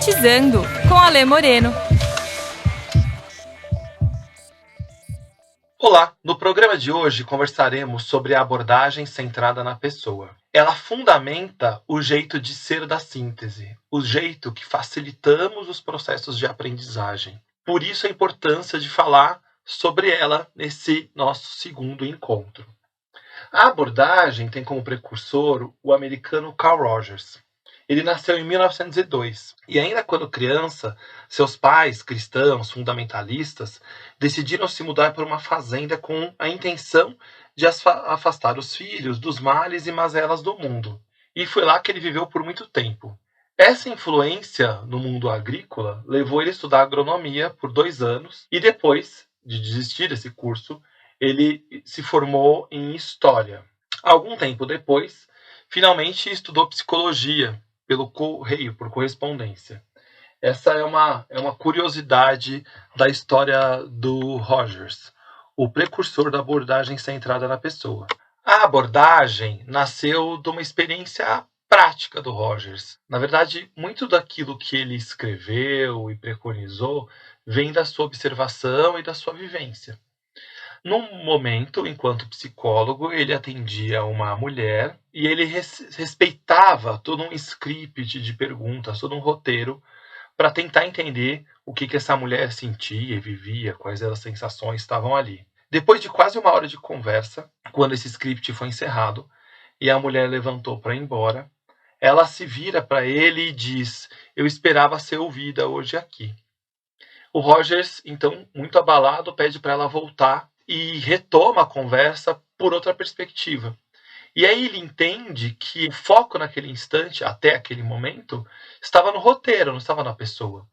Alfabetizando com Alê Moreno. Olá, no programa de hoje conversaremos sobre a abordagem centrada na pessoa. Ela fundamenta o jeito de ser da síntese, o jeito que facilitamos os processos de aprendizagem. Por isso a importância de falar sobre ela nesse nosso segundo encontro. A abordagem tem como precursor o americano Carl Rogers. Ele nasceu em 1902 e ainda quando criança, seus pais, cristãos fundamentalistas, decidiram se mudar para uma fazenda com a intenção de afastar os filhos dos males e mazelas do mundo. E foi lá que ele viveu por muito tempo. Essa influência no mundo agrícola levou ele a estudar agronomia por 2 anos e depois de desistir desse curso, ele se formou em História. Algum tempo depois, finalmente estudou Psicologia pelo correio, por correspondência. Essa é uma curiosidade da história do Rogers, o precursor da abordagem centrada na pessoa. A abordagem nasceu de uma experiência prática do Rogers. Na verdade, muito daquilo que ele escreveu e preconizou vem da sua observação e da sua vivência. Num momento, enquanto psicólogo, ele atendia uma mulher e ele respeitava todo um script de perguntas, todo um roteiro, para tentar entender o que essa mulher sentia e vivia, quais eram as sensações que estavam ali. Depois de quase 1 hora de conversa, quando esse script foi encerrado e a mulher levantou para ir embora, ela se vira para ele e diz: "Eu esperava ser ouvida hoje aqui." O Rogers, então, muito abalado, pede para ela voltar e retoma a conversa por outra perspectiva. E aí ele entende que o foco naquele instante, até aquele momento, estava no roteiro, não estava na pessoa.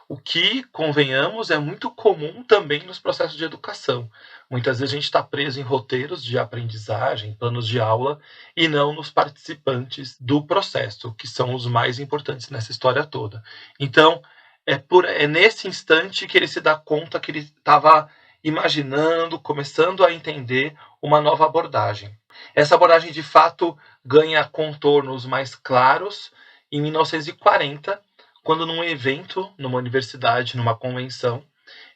O que, convenhamos, é muito comum também nos processos de educação. Muitas vezes a gente está preso em roteiros de aprendizagem, planos de aula, e não nos participantes do processo, que são os mais importantes nessa história toda. Então, é nesse instante que ele se dá conta que ele estava imaginando, começando a entender uma nova abordagem. Essa abordagem, de fato, ganha contornos mais claros em 1940, quando num evento, numa universidade, numa convenção,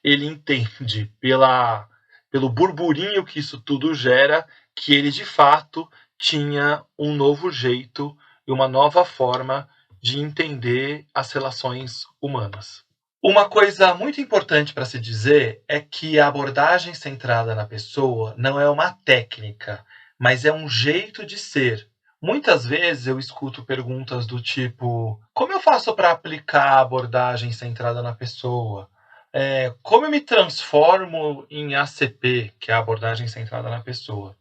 ele entende pelo burburinho que isso tudo gera, que ele, de fato, tinha um novo jeito e uma nova forma de entender as relações humanas. Uma coisa muito importante para se dizer é que a abordagem centrada na pessoa não é uma técnica, mas é um jeito de ser. Muitas vezes eu escuto perguntas do tipo: como eu faço para aplicar a abordagem centrada na pessoa? Como eu me transformo em ACP, que é a abordagem centrada na pessoa?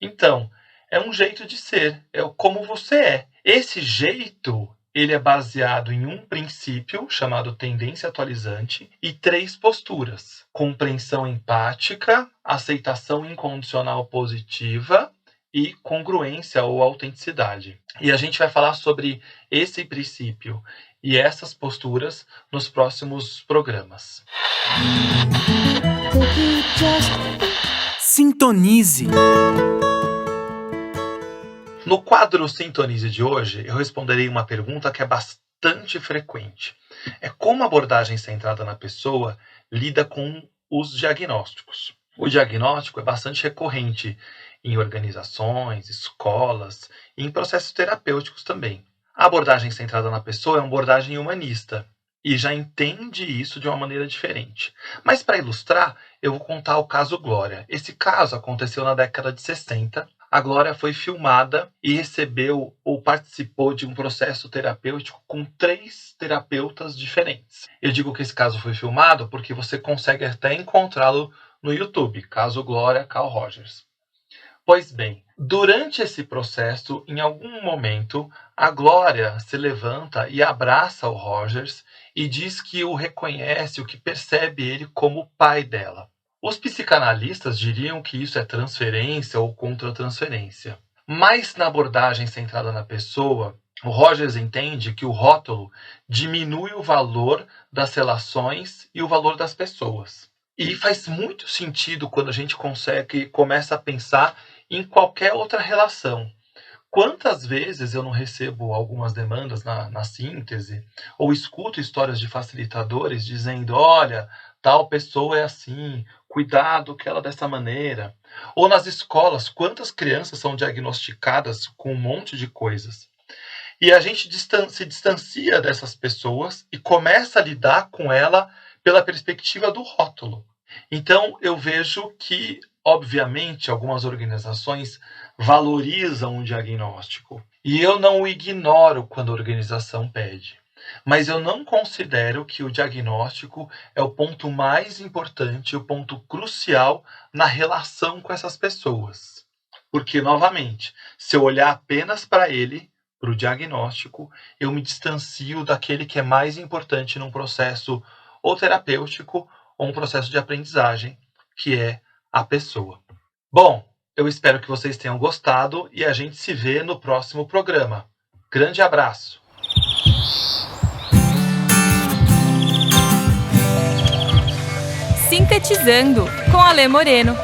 Então, é um jeito de ser, é como você é. Esse jeito, ele é baseado em um princípio chamado tendência atualizante e 3 posturas: compreensão empática, aceitação incondicional positiva e congruência ou autenticidade. E a gente vai falar sobre esse princípio e essas posturas nos próximos programas. Sintonize. No quadro Sintonize de hoje, eu responderei uma pergunta que é bastante frequente. É como a abordagem centrada na pessoa lida com os diagnósticos. O diagnóstico é bastante recorrente em organizações, escolas e em processos terapêuticos também. A abordagem centrada na pessoa é uma abordagem humanista e já entende isso de uma maneira diferente. Mas para ilustrar, eu vou contar o caso Glória. Esse caso aconteceu na década de 60. A Glória foi filmada e recebeu ou participou de um processo terapêutico com 3 terapeutas diferentes. Eu digo que esse caso foi filmado porque você consegue até encontrá-lo no YouTube, caso Glória Carl Rogers. Pois bem, durante esse processo, em algum momento, a Glória se levanta e abraça o Rogers e diz que o reconhece, o que percebe ele como pai dela. Os psicanalistas diriam que isso é transferência ou contra-transferência. Mas na abordagem centrada na pessoa, o Rogers entende que o rótulo diminui o valor das relações e o valor das pessoas. E faz muito sentido quando a gente começa a pensar em qualquer outra relação. Quantas vezes eu não recebo algumas demandas na síntese, ou escuto histórias de facilitadores dizendo: olha, tal pessoa é assim, cuidado que ela é dessa maneira. Ou nas escolas, quantas crianças são diagnosticadas com um monte de coisas? E a gente se distancia dessas pessoas e começa a lidar com ela pela perspectiva do rótulo. Então, eu vejo que, obviamente, algumas organizações valorizam o diagnóstico. E eu não o ignoro quando a organização pede. Mas eu não considero que o diagnóstico é o ponto mais importante, o ponto crucial na relação com essas pessoas. Porque, novamente, se eu olhar apenas para ele, para o diagnóstico, eu me distancio daquele que é mais importante num processo ou terapêutico ou um processo de aprendizagem, que é a pessoa. Bom, eu espero que vocês tenham gostado e a gente se vê no próximo programa. Grande abraço! Sintetizando com Alê Moreno.